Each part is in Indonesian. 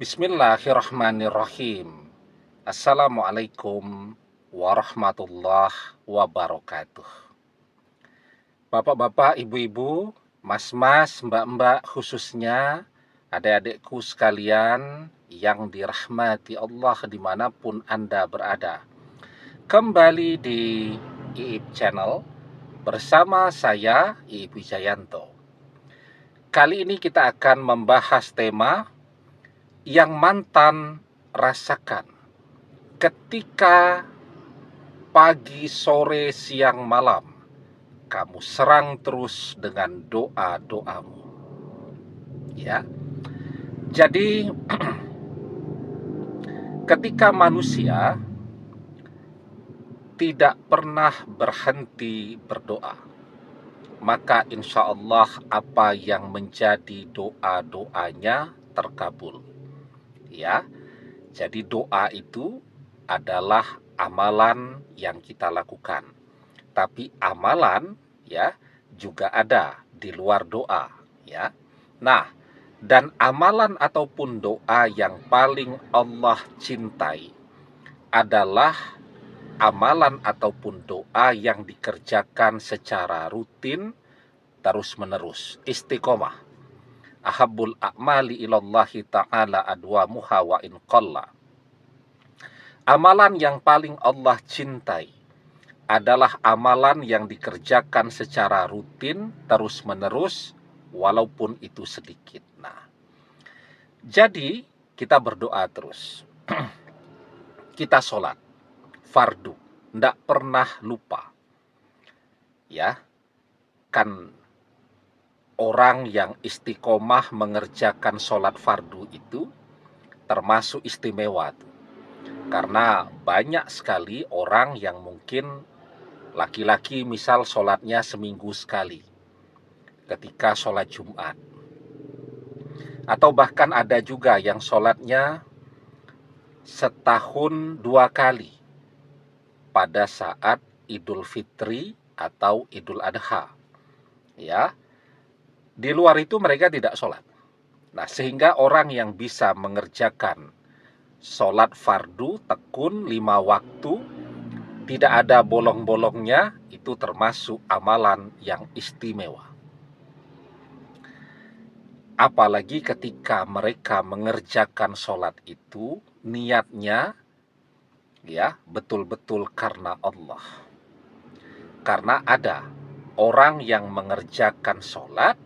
Bismillahirrahmanirrahim. Assalamualaikum warahmatullahi wabarakatuh. Bapak-bapak, ibu-ibu, mas-mas, mbak-mbak, khususnya adik-adikku sekalian yang dirahmati Allah dimanapun Anda berada. Kembali di IIP Channel bersama saya, IIP Wijayanto. Kali ini kita akan membahas tema yang mantan rasakan ketika pagi, sore, siang, malam kamu serang terus dengan doa-doamu. Ya. Jadi ketika manusia tidak pernah berhenti berdoa, maka insya Allah apa yang menjadi doa-doanya terkabul. Ya. Jadi doa itu adalah amalan yang kita lakukan. Tapi amalan ya juga ada di luar doa, ya. Nah, dan amalan ataupun doa yang paling Allah cintai adalah amalan ataupun doa yang dikerjakan secara rutin terus-menerus, istiqomah. Ahabbul a'mali ilallahi ta'ala adwamuha wa in qalla. Amalan yang paling Allah cintai adalah amalan yang dikerjakan secara rutin terus-menerus walaupun itu sedikit. Nah, jadi kita berdoa terus. Kita sholat fardu, ndak pernah lupa. Ya, kan orang yang istiqomah mengerjakan sholat fardu itu termasuk istimewa tuh. Karena banyak sekali orang yang mungkin laki-laki misal sholatnya seminggu sekali ketika sholat Jumat. Atau bahkan ada juga yang sholatnya setahun 2 kali pada saat Idul Fitri atau Idul Adha. Ya, di luar itu mereka tidak sholat. Nah, sehingga orang yang bisa mengerjakan sholat fardu tekun 5 waktu, tidak ada bolong-bolongnya, itu termasuk amalan yang istimewa. Apalagi ketika mereka mengerjakan sholat itu, niatnya ya betul-betul karena Allah. Karena ada orang yang mengerjakan sholat,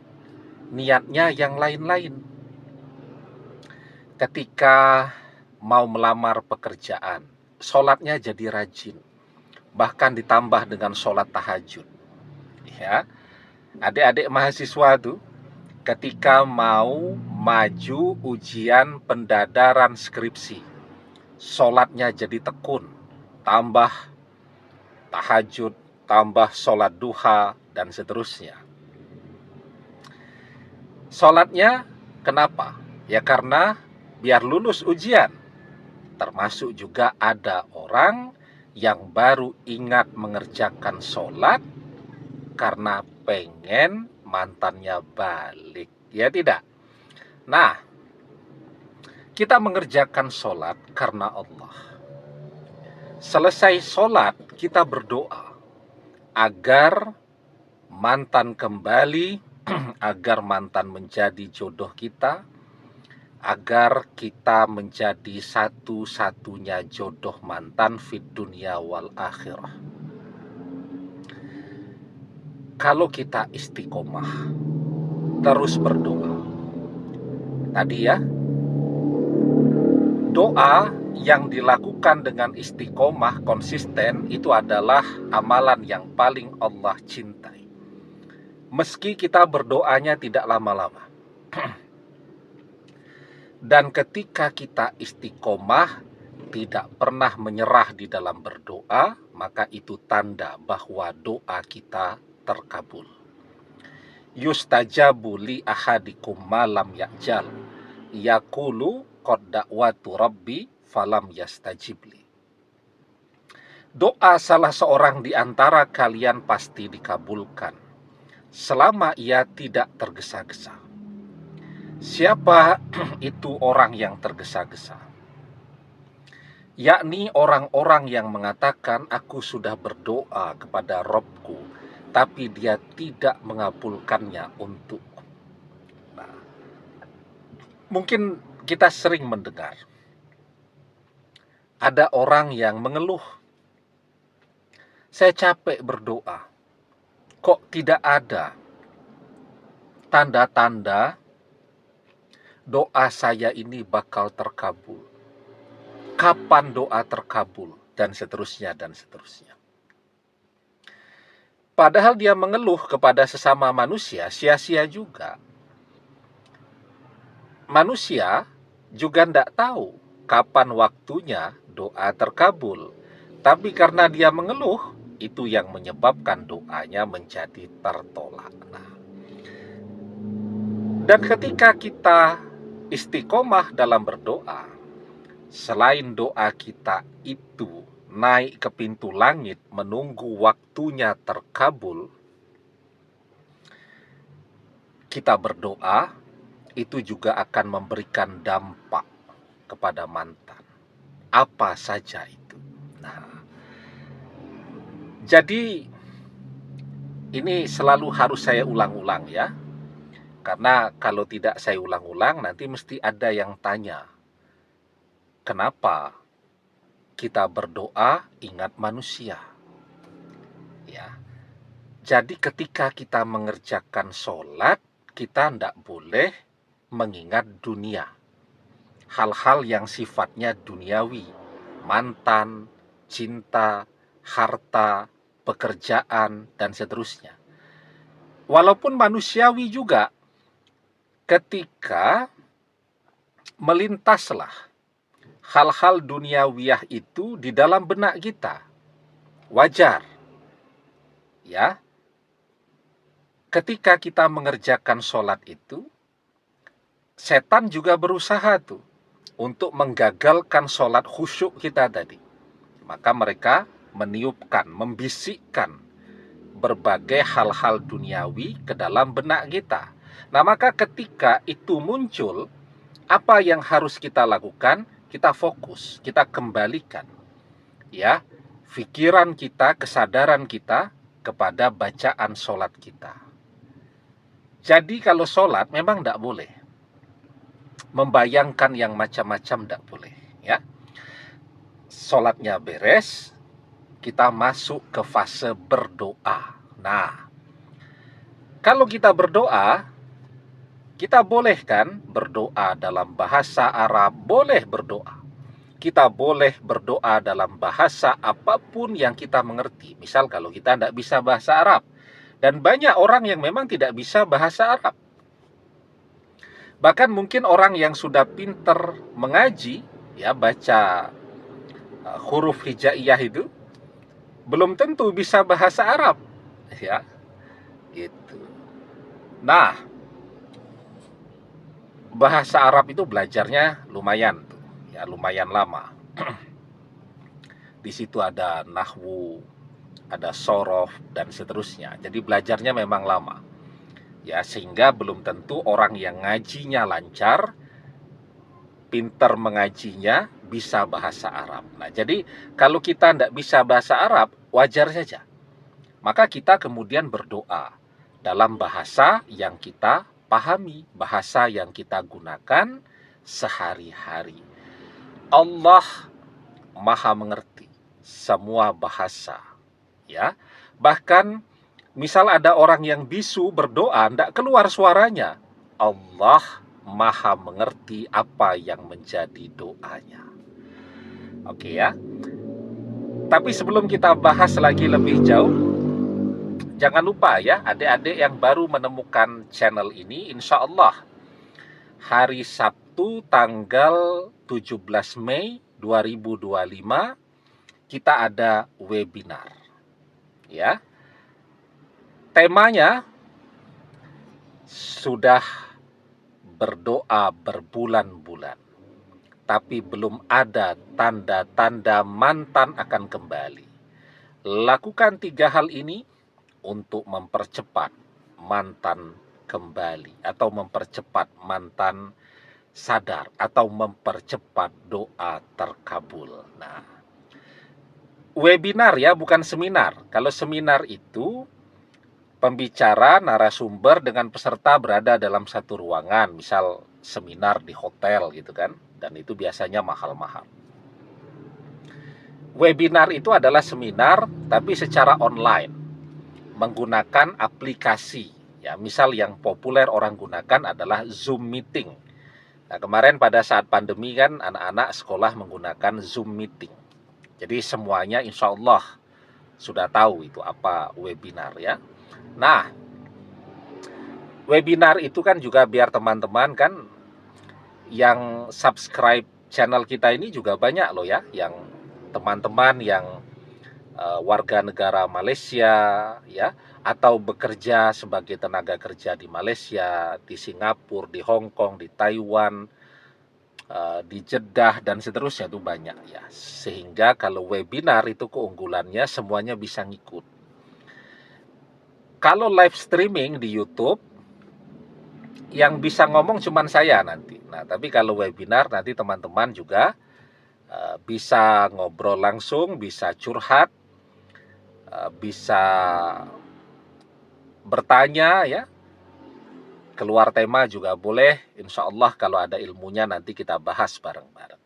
niatnya yang lain-lain. Ketika mau melamar pekerjaan, sholatnya jadi rajin, bahkan ditambah dengan sholat tahajud. Ya, adik-adik mahasiswa tuh ketika mau maju ujian pendadaran skripsi, sholatnya jadi tekun, tambah tahajud, tambah sholat duha, dan seterusnya. Sholatnya kenapa? Ya karena biar lulus ujian. Termasuk juga ada orang yang baru ingat mengerjakan sholat karena pengen mantannya balik. Ya tidak? Nah, kita mengerjakan sholat karena Allah. Selesai sholat, kita berdoa agar mantan kembali, agar mantan menjadi jodoh kita, agar kita menjadi satu-satunya jodoh mantan fid dunya wal akhirah. Kalau kita istiqomah, terus berdoa. Tadi ya, doa yang dilakukan dengan istiqomah konsisten itu adalah amalan yang paling Allah cintai. Meski kita berdoanya tidak lama-lama. Dan ketika kita istiqomah, tidak pernah menyerah di dalam berdoa, maka itu tanda bahwa doa kita terkabul. Yustajabu li ahadikum malam ya'jal, yaqulu qad da'watu rabbi falam yastajibli. Doa salah seorang di antara kalian pasti dikabulkan selama ia tidak tergesa-gesa. Siapa itu orang yang tergesa-gesa? Yakni orang-orang yang mengatakan, aku sudah berdoa kepada Robku, tapi dia tidak mengabulkannya untukku. Nah, mungkin kita sering mendengar, ada orang yang mengeluh, saya capek berdoa, kok tidak ada tanda-tanda doa saya ini bakal terkabul. Kapan doa terkabul? Dan seterusnya, dan seterusnya. Padahal dia mengeluh kepada sesama manusia, sia-sia juga. Manusia juga tidak tahu kapan waktunya doa terkabul. Tapi karena dia mengeluh, itu yang menyebabkan doanya menjadi tertolak. Nah, dan ketika kita istiqomah dalam berdoa, selain doa kita itu naik ke pintu langit menunggu waktunya terkabul, kita berdoa itu juga akan memberikan dampak kepada mantan. Apa saja itu. Nah, jadi ini selalu harus saya ulang-ulang ya. Karena kalau tidak saya ulang-ulang nanti mesti ada yang tanya, kenapa kita berdoa ingat manusia? Ya. Jadi ketika kita mengerjakan sholat, kita tidak boleh mengingat dunia. Hal-hal yang sifatnya duniawi, mantan, cinta, harta, pekerjaan, dan seterusnya. Walaupun manusiawi juga, ketika melintaslah hal-hal duniawiyah itu di dalam benak kita, wajar. Ya, ketika kita mengerjakan sholat itu, setan juga berusaha tuh untuk menggagalkan sholat khusyuk kita tadi. Maka mereka meniupkan, membisikkan berbagai hal-hal duniawi ke dalam benak kita. Nah, maka ketika itu muncul, apa yang harus kita lakukan? Kita fokus, kita kembalikan ya pikiran kita, kesadaran kita kepada bacaan sholat kita. Jadi kalau sholat memang tidak boleh membayangkan yang macam-macam, tidak boleh ya. Sholatnya beres, kita masuk ke fase berdoa. Nah, kalau kita berdoa, kita boleh kan berdoa dalam bahasa Arab, boleh berdoa. Kita boleh berdoa dalam bahasa apapun yang kita mengerti. Misal kalau kita tidak bisa bahasa Arab. Dan banyak orang yang memang tidak bisa bahasa Arab. Bahkan mungkin orang yang sudah pinter mengaji, ya baca huruf hijaiyah itu, belum tentu bisa bahasa Arab. Ya, gitu. Nah, bahasa Arab itu belajarnya lumayan tuh, ya lumayan lama. Di situ ada nahwu, ada sorof dan seterusnya. Jadi belajarnya memang lama. Ya, sehingga belum tentu orang yang ngajinya lancar, pinter mengajinya, bisa bahasa Arab. Nah, jadi kalau kita tidak bisa bahasa Arab, wajar saja. Maka kita kemudian berdoa dalam bahasa yang kita pahami, bahasa yang kita gunakan sehari-hari. Allah Maha mengerti semua bahasa, ya. Bahkan misal ada orang yang bisu berdoa, tidak keluar suaranya, Allah Maha mengerti apa yang menjadi doanya. Oke ya. Tapi sebelum kita bahas lagi lebih jauh, jangan lupa ya, adik-adik yang baru menemukan channel ini, insya Allah hari Sabtu tanggal 17 Mei 2025 kita ada webinar. Ya. Temanya sudah berdoa berbulan-bulan, tapi belum ada tanda-tanda mantan akan kembali. Lakukan 3 hal ini untuk mempercepat mantan kembali atau mempercepat mantan sadar atau mempercepat doa terkabul. Nah, webinar ya, bukan seminar. Kalau seminar itu pembicara, narasumber dengan peserta berada dalam satu ruangan, misal seminar di hotel gitu kan, dan itu biasanya mahal-mahal. Webinar itu adalah seminar tapi secara online, menggunakan aplikasi. Ya, misal yang populer orang gunakan adalah Zoom Meeting. Nah, kemarin pada saat pandemi kan anak-anak sekolah menggunakan Zoom Meeting. Jadi semuanya insya Allah sudah tahu itu apa webinar ya. Nah, webinar itu kan juga biar teman-teman kan yang subscribe channel kita ini juga banyak loh ya, yang teman-teman yang warga negara Malaysia ya, atau bekerja sebagai tenaga kerja di Malaysia, di Singapura, di Hong Kong, di Taiwan, di Jeddah dan seterusnya, itu banyak ya. Sehingga kalau webinar itu keunggulannya semuanya bisa ngikut. Kalau live streaming di YouTube yang bisa ngomong cuman saya nanti. Nah, tapi kalau webinar nanti teman-teman juga bisa ngobrol langsung, bisa curhat, bisa bertanya ya, keluar tema juga boleh. Insya Allah kalau ada ilmunya nanti kita bahas bareng-bareng.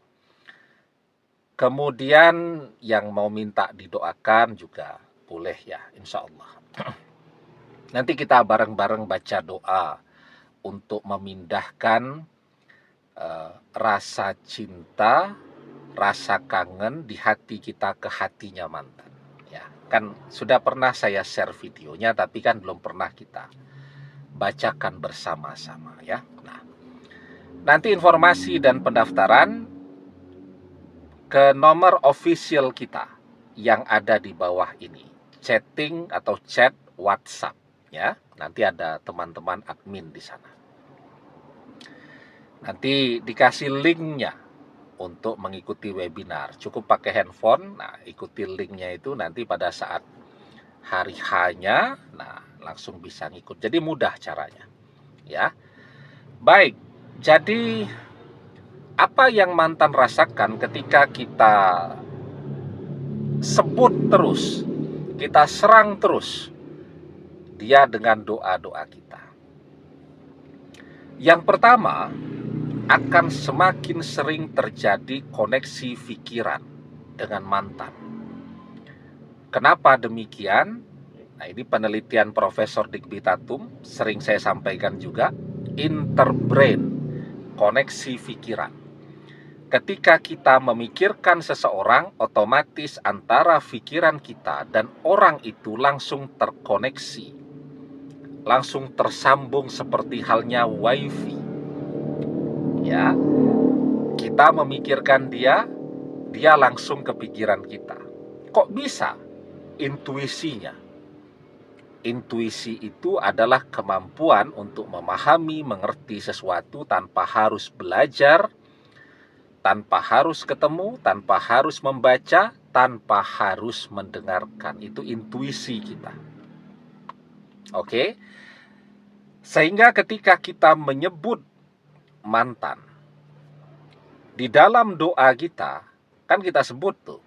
Kemudian yang mau minta didoakan juga boleh ya, insya Allah. Nanti kita bareng-bareng baca doa untuk memindahkan rasa cinta, rasa kangen di hati kita ke hatinya mantan. Ya, kan sudah pernah saya share videonya, tapi kan belum pernah kita bacakan bersama-sama ya. Nah, nanti informasi dan pendaftaran ke nomor official kita yang ada di bawah ini. Chatting atau chat WhatsApp ya. Nanti ada teman-teman admin di sana. Nanti dikasih linknya untuk mengikuti webinar. Cukup pakai handphone. Nah, ikuti linknya itu nanti pada saat hari H-nya, nah langsung bisa ngikut. Jadi mudah caranya. Ya. Baik. Jadi apa yang mantan rasakan ketika kita sebut terus, kita serang terus dia dengan doa-doa kita? Yang pertama, akan semakin sering terjadi koneksi pikiran dengan mantan. Kenapa demikian? Nah, ini penelitian Profesor Digby Tatum, sering saya sampaikan juga, interbrain, koneksi pikiran. Ketika kita memikirkan seseorang, otomatis antara pikiran kita dan orang itu langsung terkoneksi, langsung tersambung seperti halnya wifi. Ya, kita memikirkan dia, dia langsung ke pikiran kita. Kok bisa? Intuisinya. Intuisi itu adalah kemampuan untuk memahami, mengerti sesuatu tanpa harus belajar, tanpa harus ketemu, tanpa harus membaca, tanpa harus mendengarkan. Itu intuisi kita. Oke? Sehingga ketika kita menyebut mantan, di dalam doa kita, kan kita sebut tuh,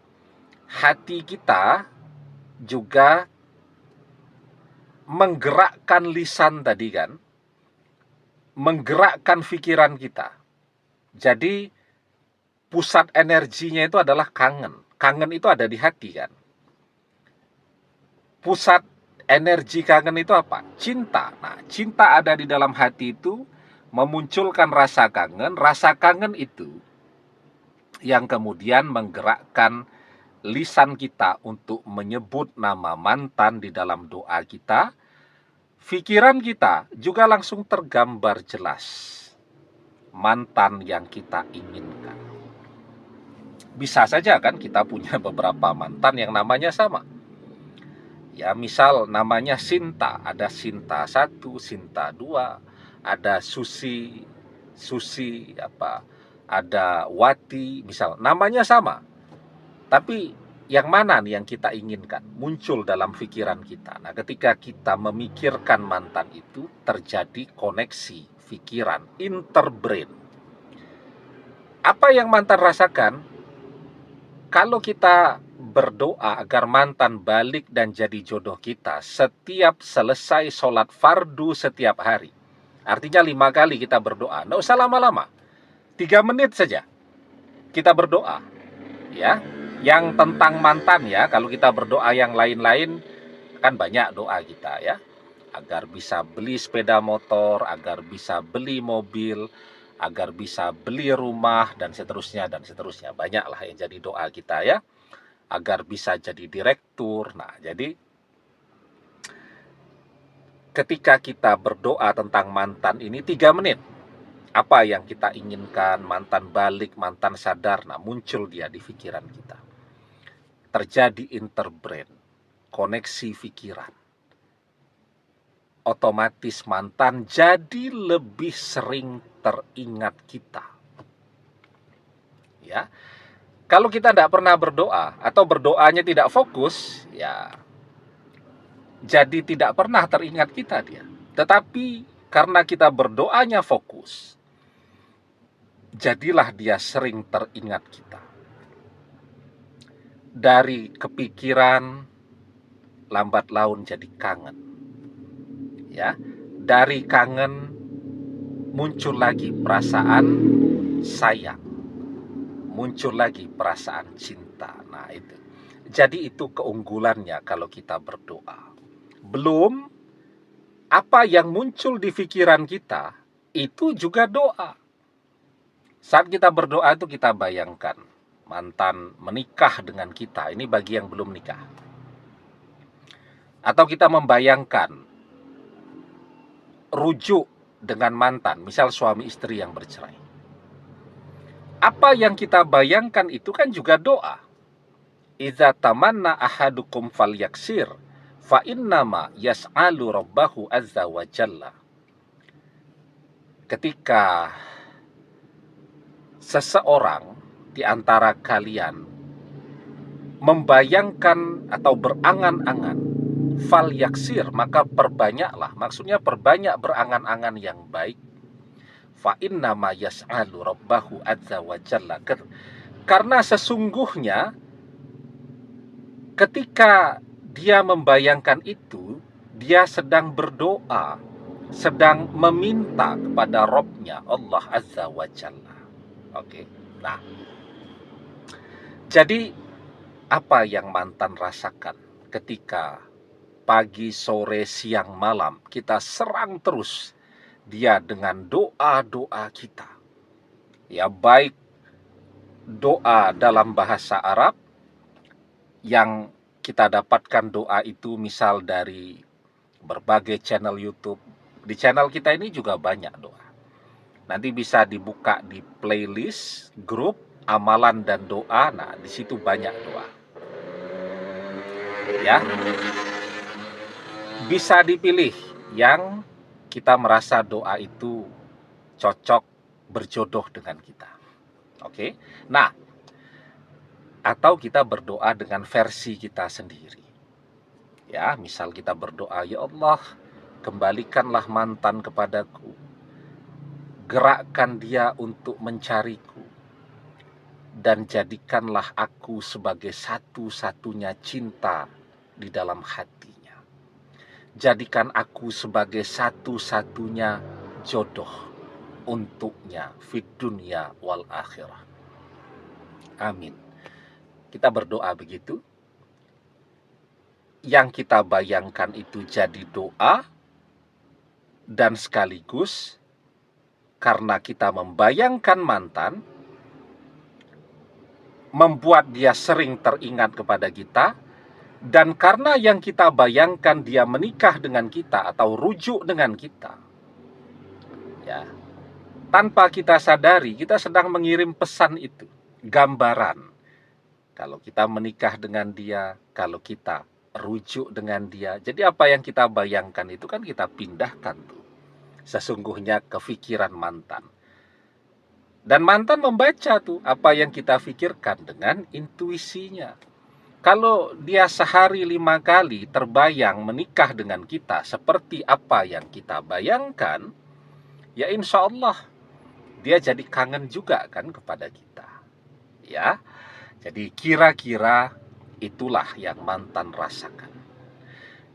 hati kita juga menggerakkan lisan tadi kan, menggerakkan pikiran kita. Jadi pusat energinya itu adalah kangen. Kangen itu ada di hati kan. Pusat energi kangen itu apa? Cinta. Nah, cinta ada di dalam hati itu memunculkan rasa kangen. Rasa kangen itu yang kemudian menggerakkan lisan kita untuk menyebut nama mantan di dalam doa kita. Pikiran kita juga langsung tergambar jelas mantan yang kita inginkan. Bisa saja kan kita punya beberapa mantan yang namanya sama. Ya, misal namanya Sinta, ada Sinta 1, Sinta 2, ada Susi, ada Wati, misal namanya sama. Tapi yang mana nih yang kita inginkan muncul dalam pikiran kita. Nah, ketika kita memikirkan mantan itu, terjadi koneksi pikiran, interbrain. Apa yang mantan rasakan? Kalau kita berdoa agar mantan balik dan jadi jodoh kita setiap selesai sholat fardu setiap hari, artinya 5 kali kita berdoa, nggak usah lama-lama, 3 menit saja kita berdoa, ya, yang tentang mantan ya. Kalau kita berdoa yang lain-lain, kan banyak doa kita ya, agar bisa beli sepeda motor, agar bisa beli mobil, agar bisa beli rumah, dan seterusnya, dan seterusnya. Banyaklah yang jadi doa kita ya, agar bisa jadi direktur. Nah, jadi ketika kita berdoa tentang mantan ini 3 menit, apa yang kita inginkan, mantan balik, mantan sadar, nah muncul dia di pikiran kita. Terjadi interbrain, koneksi pikiran. Otomatis mantan jadi lebih sering teringat kita. Ya, kalau kita tidak pernah berdoa atau berdoanya tidak fokus, ya jadi tidak pernah teringat kita dia. Tetapi karena kita berdoanya fokus, jadilah dia sering teringat kita. Dari kepikiran, lambat laun jadi kangen. Ya, dari kangen muncul lagi perasaan sayang, muncul lagi perasaan cinta. Nah, itu. Jadi itu keunggulannya kalau kita berdoa. Belum apa yang muncul di pikiran kita itu juga doa. Saat kita berdoa itu kita bayangkan mantan menikah dengan kita. Ini bagi yang belum nikah. Atau kita membayangkan rujuk dengan mantan, misal suami istri yang bercerai. Apa yang kita bayangkan itu kan juga doa. Idza tamanna ahadukum falyaksir fa innama yas'alu rabbahu azza wa jalla. Ketika seseorang di antara kalian membayangkan atau berangan-angan, fal yaksir, maka perbanyaklah, maksudnya perbanyak berangan-angan yang baik. Fa inna ma yas'alu rabbahu azza wa jalla, karena sesungguhnya ketika dia membayangkan itu, dia sedang berdoa, sedang meminta kepada Rabb-nya Allah azza wa jalla. Oke. Nah, jadi apa yang mantan rasakan ketika pagi, sore, siang, malam kita serang terus dia dengan doa-doa kita. Ya, baik doa dalam bahasa Arab yang kita dapatkan doa itu misal dari berbagai channel YouTube. Di channel kita ini juga banyak doa. Nanti bisa dibuka di playlist grup amalan dan doa. Nah, di situ banyak doa. Ya, bisa dipilih yang kita merasa doa itu cocok berjodoh dengan kita. Oke. Nah, atau kita berdoa dengan versi kita sendiri. Ya, misal kita berdoa, ya Allah, kembalikanlah mantan kepadaku. Gerakkan dia untuk mencariku. Dan jadikanlah aku sebagai satu-satunya cinta di dalam hatinya. Jadikan aku sebagai satu-satunya jodoh untuknya fid dunya wal akhirah. Amin. Kita berdoa begitu. Yang kita bayangkan itu jadi doa, dan sekaligus karena kita membayangkan mantan, membuat dia sering teringat kepada kita, dan karena yang kita bayangkan dia menikah dengan kita atau rujuk dengan kita, ya, tanpa kita sadari kita sedang mengirim pesan itu, gambaran. Kalau kita menikah dengan dia, kalau kita rujuk dengan dia, jadi apa yang kita bayangkan itu kan kita pindahkan tuh sesungguhnya ke pikiran mantan. Dan mantan membaca tuh apa yang kita pikirkan dengan intuisinya. Kalau dia sehari 5 kali terbayang menikah dengan kita seperti apa yang kita bayangkan, ya insya Allah dia jadi kangen juga kan kepada kita. Ya, jadi kira-kira itulah yang mantan rasakan.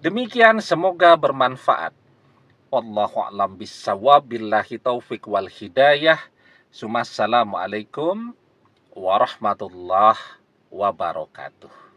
Demikian, semoga bermanfaat. Wallahu a'lam bishawab, billahi taufik wal hidayah. Assalamualaikum warahmatullahi wabarakatuh.